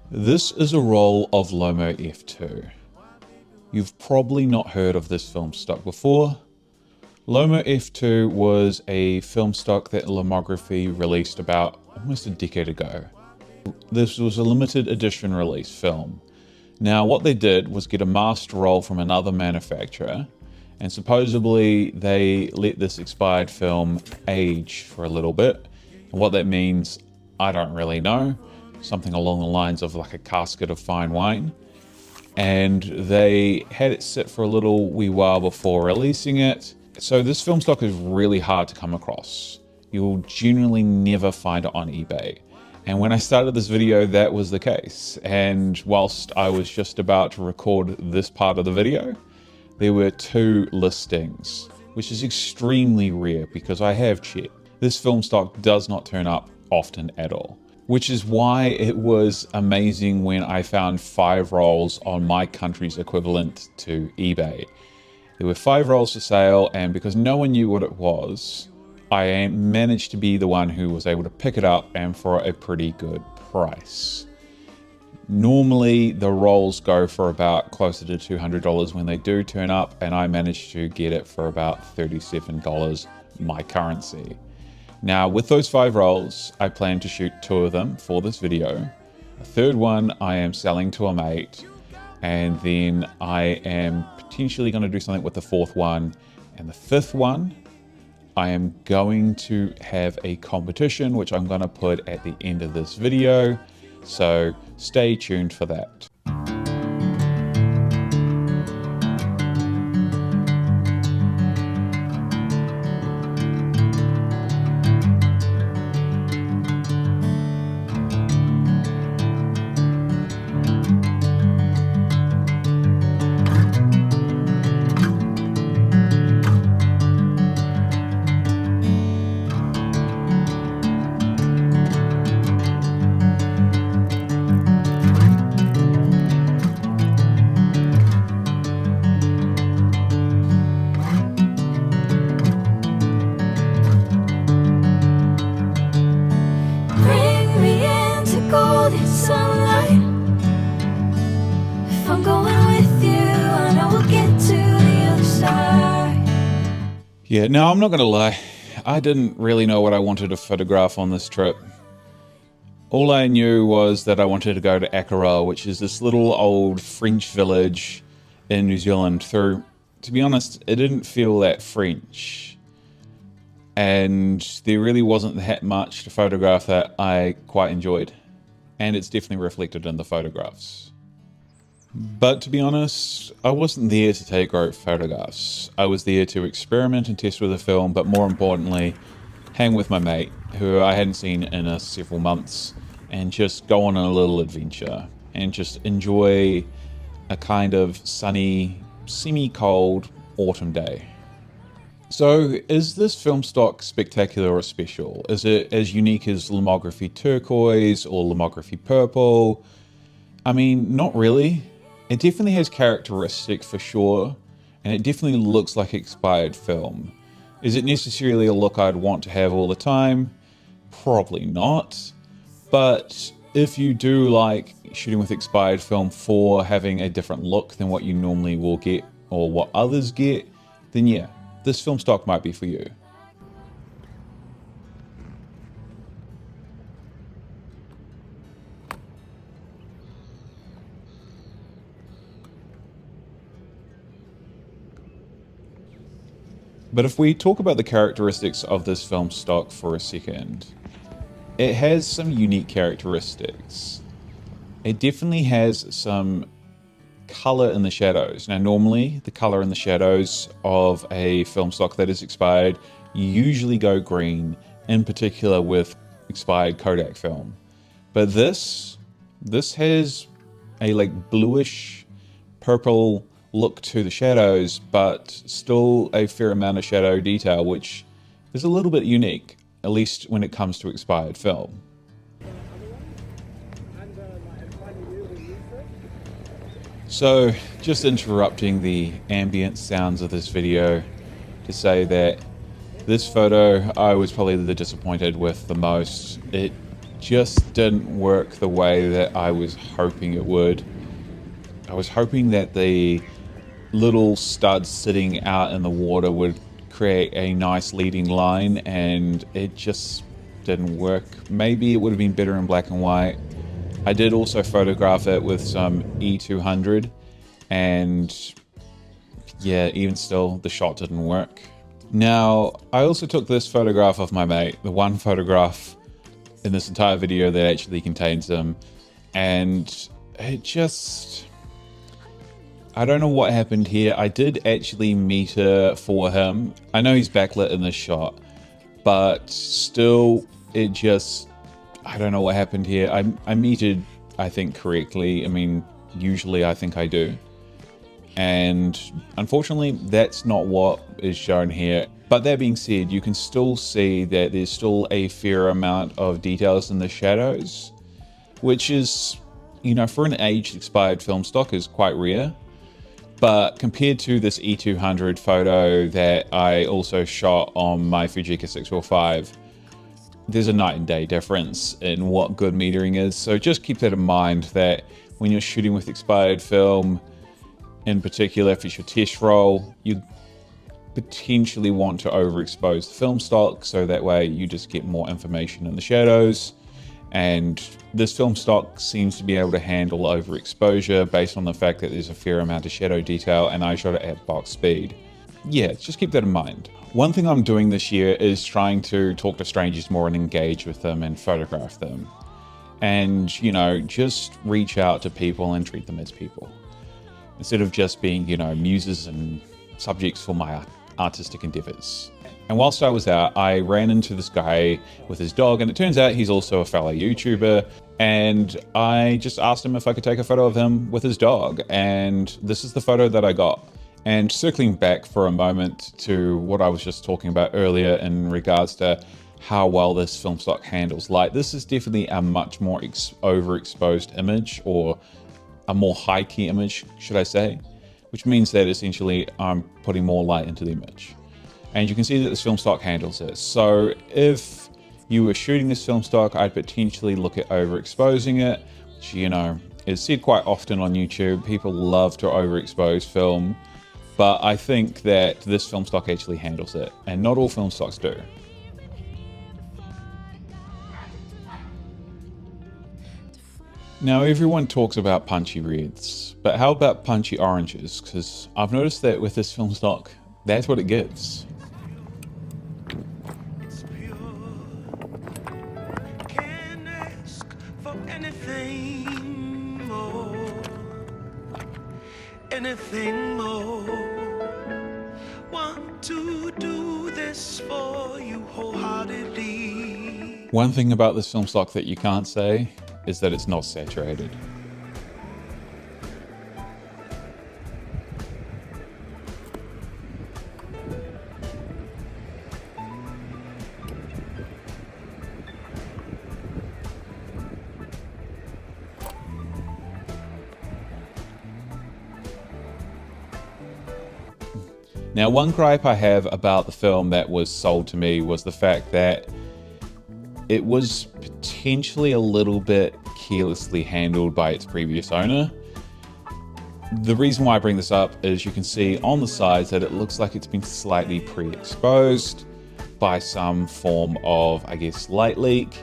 This is a roll of Lomo F2. You've probably not heard of this film stock before. Lomo F2 was a film stock that Lomography released about almost a decade ago. This was a limited edition release film. Now what they did was get a master roll from another manufacturer, and supposedly they let this expired film age for a little bit. And what that means, I don't really know. Something along the lines of like a casket of fine wine. And they had it sit for a little wee while before releasing it. So this film stock is really hard to come across. You'll generally never find it on eBay. And when I started this video, that was the case. And whilst I was just about to record this part of the video, there were 2 listings, which is extremely rare because I have checked. This film stock does not turn up often at all, which is why it was amazing when I found 5 rolls on my country's equivalent to eBay. There were 5 rolls for sale, and because no one knew what it was, I managed to be the one who was able to pick it up, and for a pretty good price. Normally the rolls go for about closer to $200 when they do turn up, and I managed to get it for about $37 my currency. Now with those 5 rolls, I plan to shoot 2 of them for this video. A third one I am selling to a mate, and then I am potentially going to do something with the 4th one, and the 5th one I am going to have a competition which I'm going to put at the end of this video, so stay tuned for that. Yeah, now I'm not going to lie, I didn't really know what I wanted to photograph on this trip. All I knew was that I wanted to go to Arrowtown, which is this little old French village in New Zealand. Though, to be honest, it didn't feel that French. And there really wasn't that much to photograph that I quite enjoyed. And it's definitely reflected in the photographs. But to be honest, I wasn't there to take great photographs. I was there to experiment and test with the film, but more importantly, hang with my mate, who I hadn't seen in several months, and just go on a little adventure and just enjoy a kind of sunny, semi-cold autumn day. So is this film stock spectacular or special? Is it as unique as Lomography Turquoise or Lomography Purple? I mean, not really. It definitely has characteristics for sure, and it definitely looks like expired film. Is it necessarily a look I'd want to have all the time? Probably not. But if you do like shooting with expired film for having a different look than what you normally will get or what others get, then yeah, this film stock might be for you. But if we talk about the characteristics of this film stock for a second, it has some unique characteristics. It definitely has some color in the shadows. Now normally the color in the shadows of a film stock that is expired usually go green, in particular with expired Kodak film. But this has a like bluish purple look to the shadows, but still a fair amount of shadow detail, which is a little bit unique, at least when it comes to expired film. So just interrupting the ambient sounds of this video to say that this photo I was probably the disappointed with the most. It just didn't work the way that I was hoping it would. I was hoping that the little studs sitting out in the water would create a nice leading line, and it just didn't work. Maybe it would have been better in black and white. I did also photograph it with some E200, and yeah, even still, the shot didn't work. Now, I also took this photograph of my mate, the one photograph in this entire video that actually contains him, and it just... I don't know what happened here. I did actually meter for him. I know he's backlit in this shot, but still, it just... I don't know what happened here. I metered, I think, correctly. I mean, usually I think I do. And unfortunately, that's not what is shown here. But that being said, you can still see that there's still a fair amount of details in the shadows, which is, you know, for an aged expired film stock is quite rare. But compared to this E200 photo that I also shot on my Fujica 645, there's a night and day difference in what good metering is. So just keep that in mind, that when you're shooting with expired film, in particular, if it's your test roll, you potentially want to overexpose the film stock, so that way you just get more information in the shadows. And this film stock seems to be able to handle overexposure based on the fact that there's a fair amount of shadow detail, and I shot it at box speed. Yeah, just keep that in mind. One thing I'm doing this year is trying to talk to strangers more and engage with them and photograph them. And, you know, just reach out to people and treat them as people, instead of just being, you know, muses and subjects for my artistic endeavors. And whilst I was out, I ran into this guy with his dog, and it turns out he's also a fellow YouTuber. And I just asked him if I could take a photo of him with his dog, and this is the photo that I got. And circling back for a moment to what I was just talking about earlier in regards to how well this film stock handles light, this is definitely a much more overexposed image, or a more high key image, should I say, which means that essentially I'm putting more light into the image. And you can see that this film stock handles it. So if you were shooting this film stock, I'd potentially look at overexposing it, which, you know, is said quite often on YouTube. People love to overexpose film, but I think that this film stock actually handles it, and not all film stocks do. Now, everyone talks about punchy reds, but how about punchy oranges? Because I've noticed that with this film stock, that's what it gives. Anything more, want to do this for you wholeheartedly. One thing about this film stock that you can't say is that it's not saturated. Now, one gripe I have about the film that was sold to me was the fact that it was potentially a little bit carelessly handled by its previous owner. The reason why I bring this up is you can see on the sides that it looks like it's been slightly pre-exposed by some form of, I guess, light leak.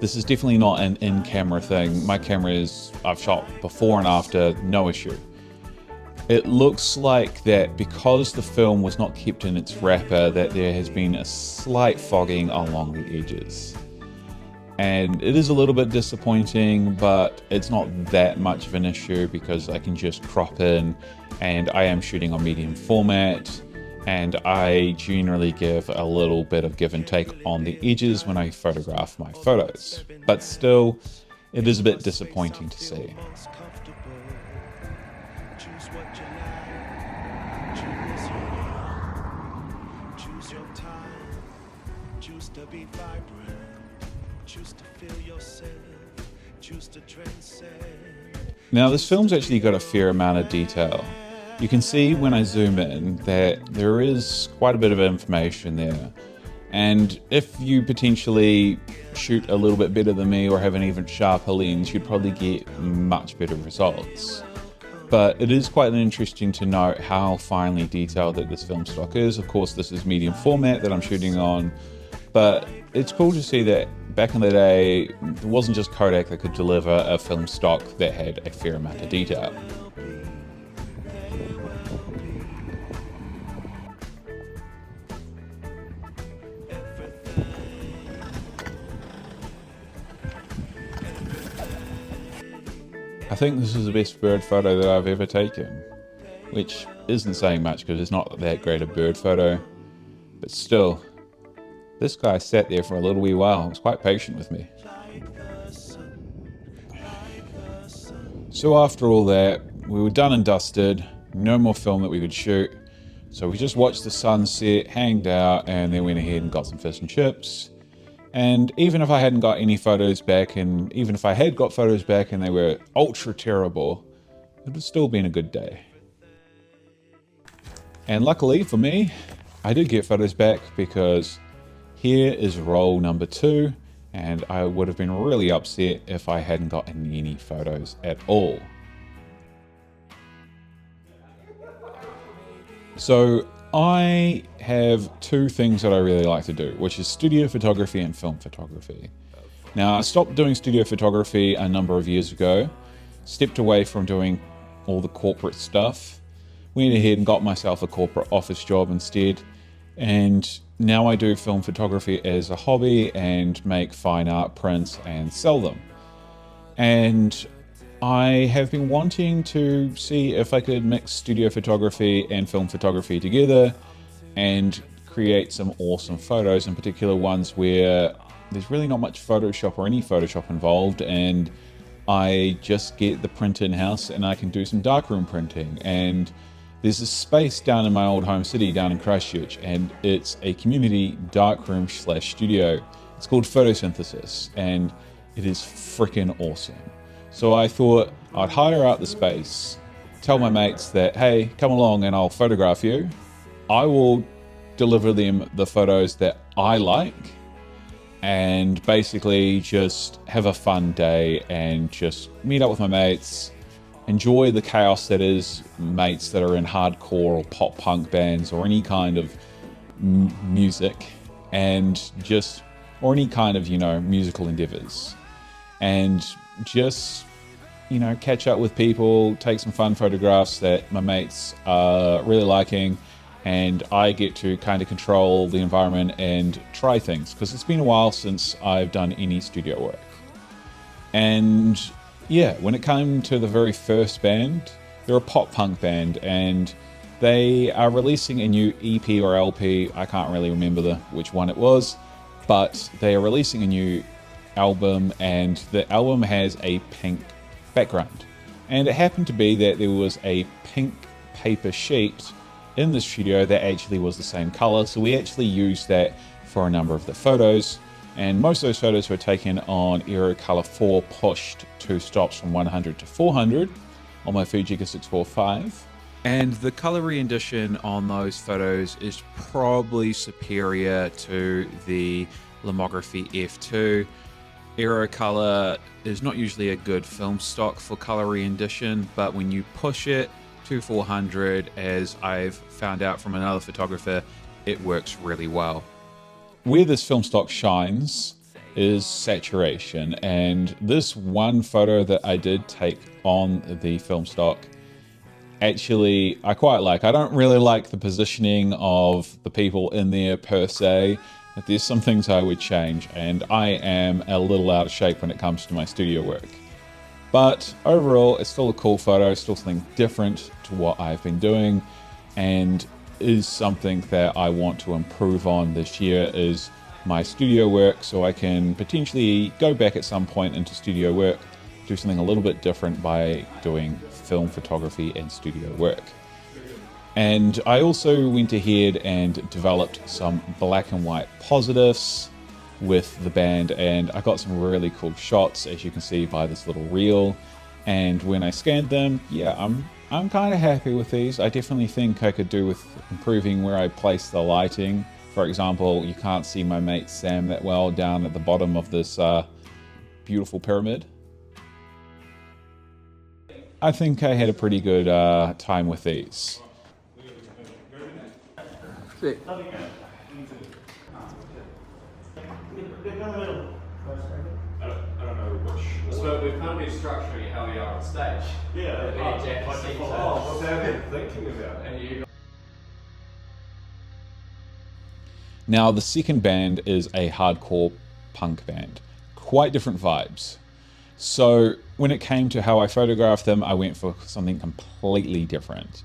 This is definitely not an in-camera thing. My camera is, I've shot before and after, no issue. It looks like that because the film was not kept in its wrapper, that there has been a slight fogging along the edges. And it is a little bit disappointing, but it's not that much of an issue because I can just crop in, and I am shooting on medium format, and I generally give a little bit of give and take on the edges when I photograph my photos. But still, it is a bit disappointing to see. Now, this film's actually got a fair amount of detail. You can see when I zoom in that there is quite a bit of information there. And if you potentially shoot a little bit better than me or have an even sharper lens, you'd probably get much better results. But it is quite interesting to note how finely detailed that this film stock is. Of course, this is medium format that I'm shooting on, but it's cool to see that back in the day, it wasn't just Kodak that could deliver a film stock that had a fair amount of detail. I think this is the best bird photo that I've ever taken, which isn't saying much because it's not that great a bird photo, but still, this guy sat there for a little wee while. He was quite patient with me. So after all that, we were done and dusted, no more film that we could shoot, so we just watched the sunset, hanged out, and then went ahead and got some fish and chips. And even if I hadn't got any photos back, and even if I had got photos back and they were ultra terrible, it would have still been a good day. And luckily for me, I did get photos back because here is roll number 2, and I would have been really upset if I hadn't gotten any photos at all. So I have 2 things that I really like to do, which is studio photography and film photography. Now, I stopped doing studio photography a number of years ago, stepped away from doing all the corporate stuff, went ahead and got myself a corporate office job instead, and now I do film photography as a hobby and make fine art prints and sell them. And I have been wanting to see if I could mix studio photography and film photography together and create some awesome photos, in particular ones where there's really not much Photoshop or any Photoshop involved, and I just get the print in-house and I can do some darkroom printing. And there's a space down in my old home city down in Christchurch, and it's a community darkroom / studio. It's called Photosynthesis, and it is freaking awesome. So I thought I'd hire out the space, tell my mates that, hey, come along and I'll photograph you. I will deliver them the photos that I like, and basically just have a fun day and just meet up with my mates, enjoy the chaos that is mates that are in hardcore or pop punk bands or any kind of music, and just, or any kind of, musical endeavors. And just, catch up with people, take some fun photographs that my mates are really liking, and I get to kind of control the environment and try things, because it's been a while since I've done any studio work. And yeah, when it came to the very first band, they're a pop punk band, and they are releasing a new EP or LP. I can't really remember which one it was, but they are releasing a new album, and the album has a pink background. And it happened to be that there was a pink paper sheet in the studio that actually was the same color, so we actually used that for a number of the photos. And most of those photos were taken on Aero Color 4 pushed 2 stops from 100 to 400 on my Fujica 645. And the color rendition on those photos is probably superior to the Lomography F2. Aero Color is not usually a good film stock for color rendition, but when you push it to 400, as I've found out from another photographer, it works really well. Where this film stock shines is saturation, and this one photo that I did take on the film stock, actually I quite like. I don't really like the positioning of the people in there per se, but there's some things I would change, and I am a little out of shape when it comes to my studio work. But overall, it's still a cool photo, still something different to what I've been doing, and is something that I want to improve on this year, is my studio work, so I can potentially go back at some point into studio work, do something a little bit different by doing film photography and studio work. And I also went ahead and developed some black and white positives with the band, and I got some really cool shots, as you can see by this little reel. And when I scanned them, yeah, I'm kind of happy with these. I definitely think I could do with improving where I place the lighting For example, you can't see my mate Sam that well down at the bottom of this beautiful pyramid. I think I had a pretty good time with these. Sick. I don't know which. So we've kind of been structuring how we are on stage. Yeah. What's Adam thinking about? And you Now, the second band is a hardcore punk band. Quite different vibes. So when it came to how I photographed them, I went for something completely different.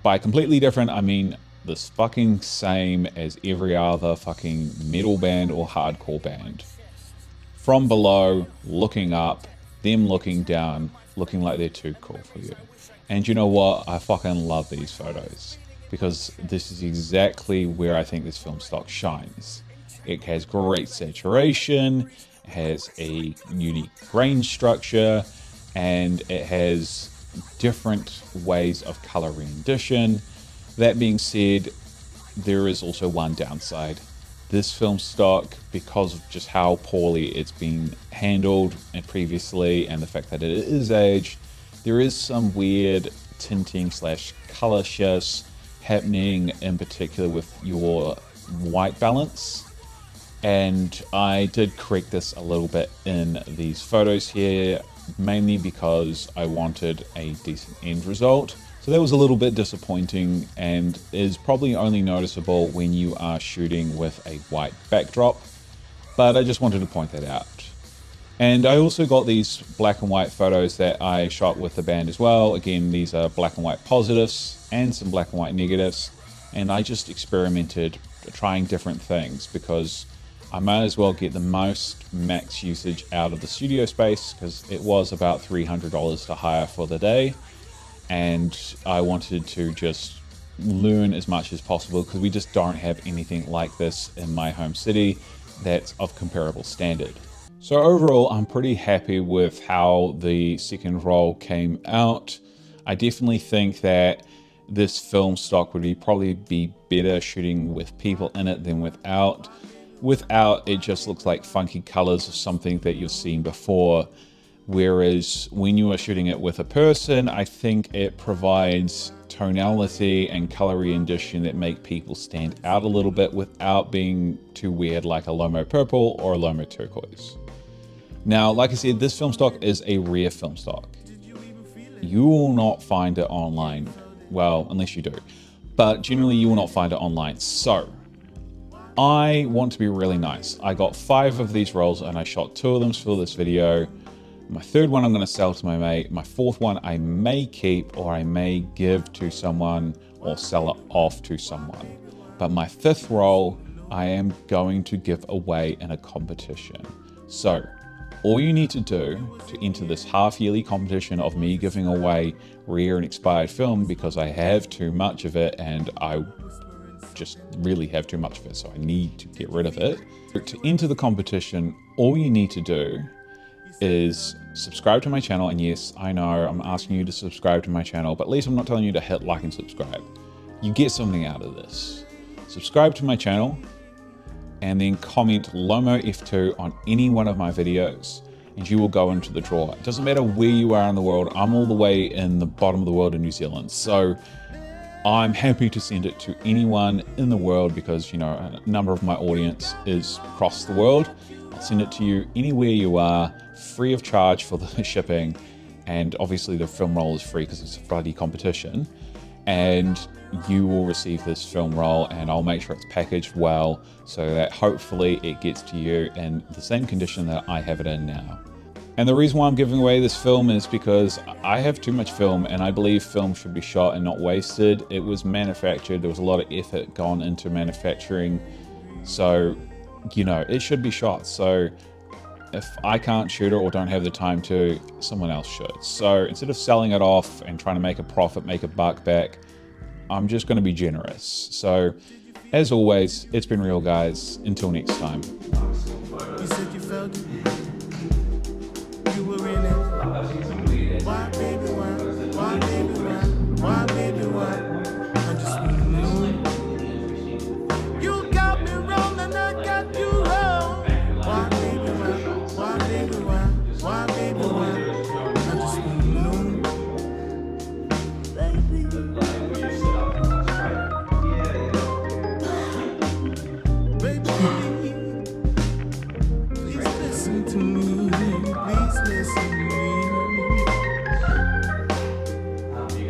By completely different, I mean this fucking same as every other fucking metal band or hardcore band. From below, looking up, them looking down, looking like they're too cool for you. And you know what? I fucking love these photos because this is exactly where I think this film stock shines. It has great saturation, it has a unique grain structure, and it has different ways of color rendition. That being said, there is also one downside. This film stock, because of just how poorly it's been handled and previously, and the fact that it is aged, there is some weird tinting / color shifts happening, in particular with your white balance. And I did correct this a little bit in these photos here, mainly because I wanted a decent end result. So that was a little bit disappointing and is probably only noticeable when you are shooting with a white backdrop, but I just wanted to point that out. And I also got these black and white photos that I shot with the band as well. Again, these are black and white positives and some black and white negatives, and I just experimented trying different things because I might as well get the most max usage out of the studio space, because it was about $300 to hire for the day. And I wanted to just learn as much as possible because we just don't have anything like this in my home city that's of comparable standard. So overall, I'm pretty happy with how the second roll came out. I definitely think that this film stock would probably be better shooting with people in it than without. Without, it just looks like funky colors of something that you've seen before. Whereas when you are shooting it with a person, I think it provides tonality and color rendition that make people stand out a little bit without being too weird, like a Lomo purple or a Lomo turquoise. Now, like I said, this film stock is a rare film stock. You will not find it online. Well, unless you do. But generally, you will not find it online. So, I want to be really nice. I got 5 of these rolls and I shot 2 of them for this video. My third one I'm going to sell to my mate. My fourth one I may keep, or I may give to someone or sell it off to someone. But my 5th roll I am going to give away in a competition. So all you need to do to enter this half-yearly competition of me giving away rare and expired film, because I have too much of it and I just really have too much of it, so I need to get rid of it. To enter the competition, all you need to do is subscribe to my channel. And yes, I know I'm asking you to subscribe to my channel, but at least I'm not telling you to hit like and subscribe. You get something out of this. Subscribe to my channel and then comment Lomo F2 on any one of my videos and you will go into the draw. It doesn't matter where you are in the world. I'm all the way in the bottom of the world in New Zealand, so I'm happy to send it to anyone in the world because, you know, a number of my audience is across the world. I'll send it to you anywhere you are, free of charge for the shipping. And obviously the film roll is free because it's a bloody competition. And you will receive this film roll and I'll make sure it's packaged well so that hopefully it gets to you in the same condition that I have it in now. And the reason why I'm giving away this film is because I have too much film and I believe film should be shot and not wasted. It was manufactured, there was a lot of effort gone into manufacturing. So, you know, it should be shot. So if I can't shoot it or don't have the time to, someone else should. So instead of selling it off and trying to make a profit, make a buck back, I'm just going to be generous. So as always, it's been real, guys. Until next time. You said you felt it. You were in it. Why, baby, why? Why, baby, why? Why, baby, why? I just wanna know. You got me. baby.